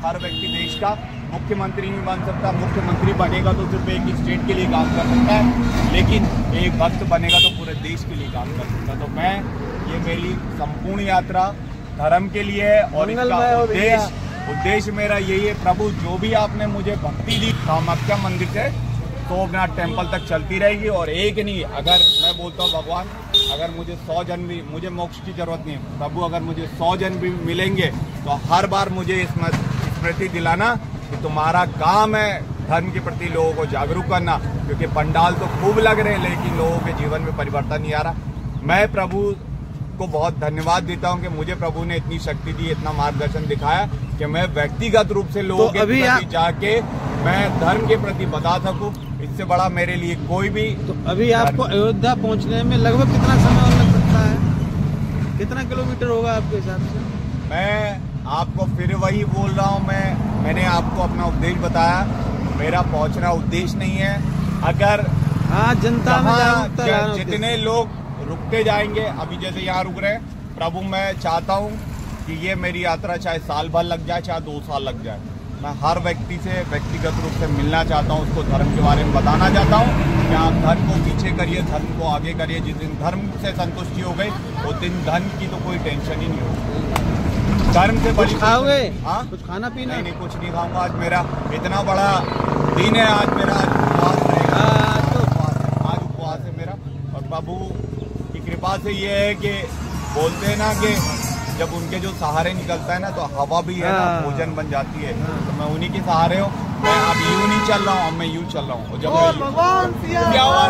हर व्यक्ति देश का मुख्यमंत्री नहीं बन सकता। मुख्यमंत्री बनेगा तो सिर्फ एक स्टेट के लिए काम कर सकता है, लेकिन एक भक्त बनेगा तो पूरे देश के लिए काम कर सकता है। तो मैं ये मेरी संपूर्ण यात्रा धर्म के लिए है और इसका उद्देश्य मेरा यही है। प्रभु जो भी आपने मुझे भक्ति दी कामाख्या मंदिर से सोमनाथ टेम्पल तक चलती रहेगी। और एक नहीं, अगर मैं बोलता हूँ भगवान अगर मुझे 100 जन्म भी, मुझे मोक्ष की जरूरत नहीं है प्रभु, अगर मुझे 100 जन्म भी मिलेंगे तो हर बार मुझे स्मृति दिलाना कि तुम्हारा काम है धर्म के प्रति लोगों को जागरूक करना। क्योंकि पंडाल तो खूब लग रहे हैं लेकिन लोगों के जीवन में परिवर्तन नहीं आ रहा। मैं प्रभु को बहुत धन्यवाद देता हूं कि मुझे प्रभु ने इतनी शक्ति दी, इतना मार्गदर्शन दिखाया कि मैं व्यक्तिगत रूप से लोगों के प्रति जाके मैं धर्म के प्रति बता सकूं। इससे बड़ा मेरे लिए कोई भी। तो अभी आपको अयोध्या पहुंचने में लगभग कितना समय और लग सकता है? कितना किलोमीटर होगा आपके हिसाब से? मैं आपको फिर वही बोल रहा हूँ, मैंने आपको अपना उद्देश्य बताया। मेरा पहुंचना उद्देश्य नहीं है। अगर जनता में जितने लोग रुकते जाएंगे, अभी जैसे यहाँ रुक रहे हैं, प्रभु मैं चाहता हूँ कि ये मेरी यात्रा चाहे साल भर लग जाए चाहे 2 साल लग जाए, मैं हर व्यक्ति से व्यक्तिगत रूप से मिलना चाहता हूँ, उसको धर्म के बारे में बताना चाहता हूँ कि आप धर्म को पीछे करिए, धर्म को आगे करिए। जिस दिन धर्म से संतुष्टि हो गई उस दिन धन की तो कोई टेंशन ही नहीं होगी। धर्म से बड़ी खाओगे? हाँ, कुछ खाना पीना? नहीं, कुछ नहीं खाऊंगा। आज मेरा इतना बड़ा दिन है, आज मेरा उपवास रहेगा। आज उपवास है मेरा। और प्रभु की कृपा से ये है कि बोलते हैं ना कि जब उनके जो सहारे निकलता है ना तो हवा भी है ना भोजन बन जाती है। तो मैं उन्हीं के सहारे हूँ। मैं अब यूं नहीं चल रहा हूँ, अब मैं यूं चल रहा हूँ। जब भगवान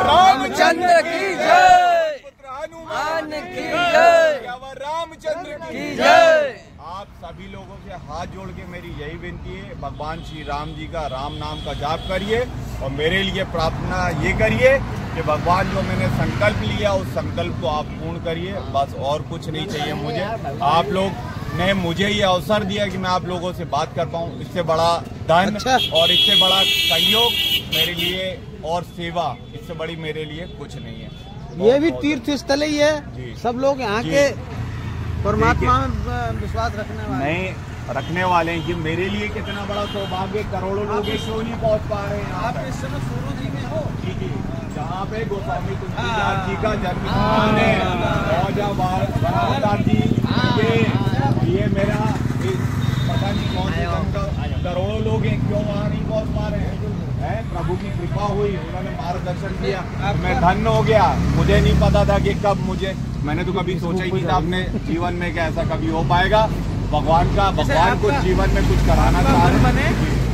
रामचंद्र की जय, हनुमान की जय, रामचंद्र की जय। आप सभी लोगों से हाथ जोड़ के मेरी यही विनती है, भगवान श्री राम जी का राम नाम का जाप करिए और मेरे लिए प्रार्थना ये करिए कि भगवान जो मैंने संकल्प लिया उस संकल्प को आप पूर्ण करिए। बस और कुछ नहीं चाहिए मुझे। आप लोग ने मुझे ये अवसर दिया कि मैं आप लोगों से बात कर पाऊँ, इससे बड़ा धन और इससे बड़ा सहयोग मेरे लिए और सेवा, इससे बड़ी मेरे लिए कुछ नहीं है। ये भी तीर्थ स्थल ही है। सब लोग यहाँ के परमात्मा में विश्वास रखने वाले हैं। ये मेरे लिए कितना बड़ा सौभाग्य, करोड़ों लोग क्यों नहीं पहुँच पा रहे हैं। आप इस समय सूरज जी में हो, जहाँ पे गोस्वामी तुलसीदास जी का जन्म स्थान है, ये मेरा पता नहीं कौन से करोड़ों लोग हैं, क्यों वहाँ नहीं पहुँच पा रहे हैं। प्रभु की कृपा हुई, उन्होंने मार्गदर्शन किया, मैं धन्य हो गया। मुझे नहीं पता था कि कब मैंने तो कभी सोचा ही नहीं था अपने जीवन में कि ऐसा कभी हो पाएगा। भगवान को जीवन में कुछ कराना चाह रहे हैं।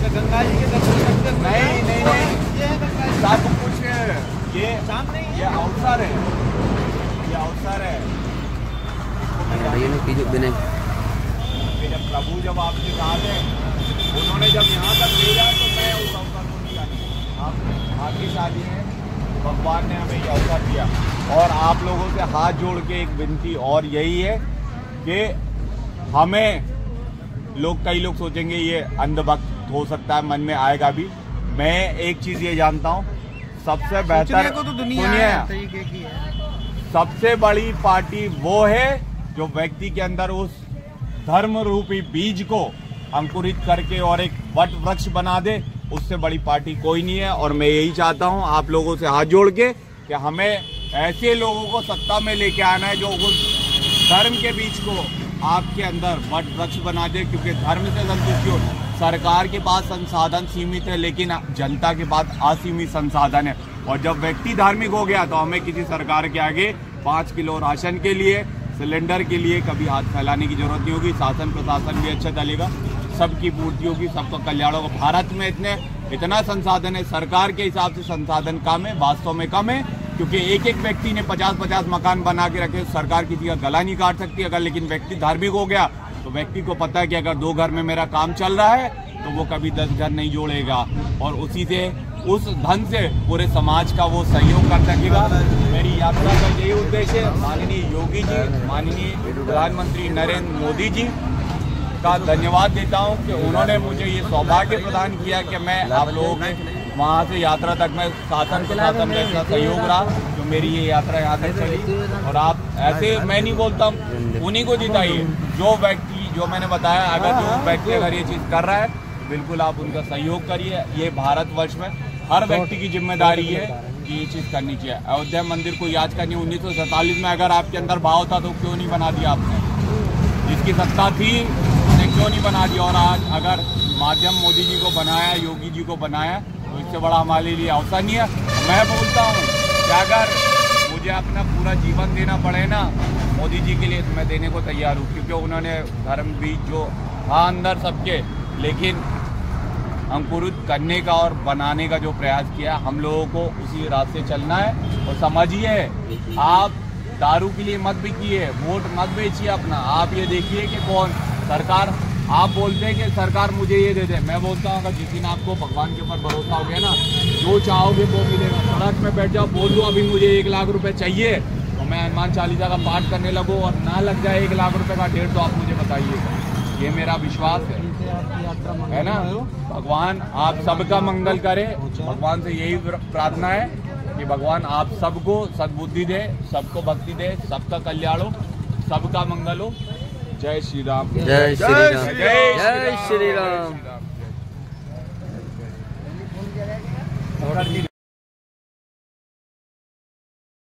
गंगा जी के दर्शन नहीं, सब कुछ ये अवसर है, ये अवसर है। जब आपके साथ है, उन्होंने जब यहाँ तक भेजा तो मैं उस अवसर को नहीं जानी। आप भाग्यशाली हैं, भगवान ने हमें ये अवसर दिया। और आप लोगों से हाथ जोड़ के एक विनती और यही है कि हमें कई लोग सोचेंगे ये अंधभक्त हो सकता है, मन में आएगा भी। मैं एक चीज ये जानता हूँ, सबसे बेहतर तो दुनिया है। सबसे बड़ी पार्टी वो है जो व्यक्ति के अंदर उस धर्म रूपी बीज को अंकुरित करके और एक वट वृक्ष बना दे। उससे बड़ी पार्टी कोई नहीं है। और मैं यही चाहता हूं आप लोगों से हाथ जोड़ के कि हमें ऐसे लोगों को सत्ता में लेके आना है जो उस धर्म के बीज को आपके अंदर वट वृक्ष बना दे। क्योंकि धर्म से संतुष्टि हो, सरकार के पास संसाधन सीमित है लेकिन जनता के पास असीमित संसाधन है। और जब व्यक्ति धार्मिक हो गया तो हमें किसी सरकार के आगे 5 किलो राशन के लिए, सिलेंडर के लिए कभी हाथ फैलाने की जरूरत नहीं होगी। शासन प्रशासन भी अच्छा चलेगा, सबकी पूर्ति होगी, सबका कल्याण होगा। भारत में इतना संसाधन है, सरकार के हिसाब से संसाधन कम है, वास्तव में कम है। क्योंकि एक व्यक्ति ने 50-50 मकान बना के रखे, सरकार किसी का गला नहीं काट सकती। अगर लेकिन व्यक्ति धार्मिक हो गया तो व्यक्ति को पता है कि अगर 2 घर में मेरा काम चल रहा है तो वो कभी 10 घर नहीं जोड़ेगा और उसी से उस धन से पूरे समाज का वो सहयोग कर सकेगा। मेरी यात्रा का यही उद्देश्य है। माननीय योगी जी, माननीय प्रधानमंत्री नरेंद्र मोदी जी का धन्यवाद देता हूं कि उन्होंने मुझे ये सौभाग्य प्रदान किया कि मैं आप लोगों के वहाँ से यात्रा तक में शासन प्रशासन का इतना सहयोग रहा जो मेरी ये यात्रा यहाँ तक चली। और आप ऐसे, मैं नहीं बोलता हूँ, उन्हीं को जिताइए जो व्यक्ति जो मैंने बताया, अगर जो व्यक्ति अगर ये चीज कर रहा है बिल्कुल आप उनका सहयोग करिए। ये भारतवर्ष में हर व्यक्ति की जिम्मेदारी है कि ये चीज करनी चाहिए। अयोध्या मंदिर को याद करनी, 1947 में अगर आपके अंदर भाव था तो क्यों नहीं बना दिया आपने? जिसकी सत्ता थी उसने क्यों नहीं बना दिया? और आज अगर माध्यम मोदी जी को बनाया, योगी जी को बनाया, तो इससे बड़ा हमारे लिए अवसर नहीं है। मैं बोलता हूँ कि अगर मुझे अपना पूरा जीवन देना पड़े ना मोदी जी के लिए, तो मैं देने को तैयार हूँ, क्योंकि उन्होंने धर्म बीज जो था अंदर सबके, लेकिन अंकुरित करने का और बनाने का जो प्रयास किया, हम लोगों को उसी रास्ते चलना है। और समझिए, आप दारू के लिए मत बिकिए, वोट मत बेचिए अपना। आप ये देखिए कि कौन सरकार, आप बोलते हैं कि सरकार मुझे ये दे दे, मैं बोलता हूँ अगर जिस दिन आपको भगवान के ऊपर भरोसा हो गया ना, जो चाहोगे वो मिलेगा। सड़क में बैठ जाओ, बोल दो अभी मुझे 1 लाख रुपए चाहिए, तो मैं हनुमान चालीसा का पाठ करने लगूँ और ना लग जाए 1 लाख रुपए का ढेर, तो आप मुझे बताइए। ये मेरा विश्वास है ना। भगवान आप सबका मंगल करे, भगवान से यही प्रार्थना है कि भगवान आप सबको सद्बुद्धि दे, सबको भक्ति दे, सबका कल्याण हो, सबका मंगल हो। जय श्री राम। जय श्री राम। जय श्री राम।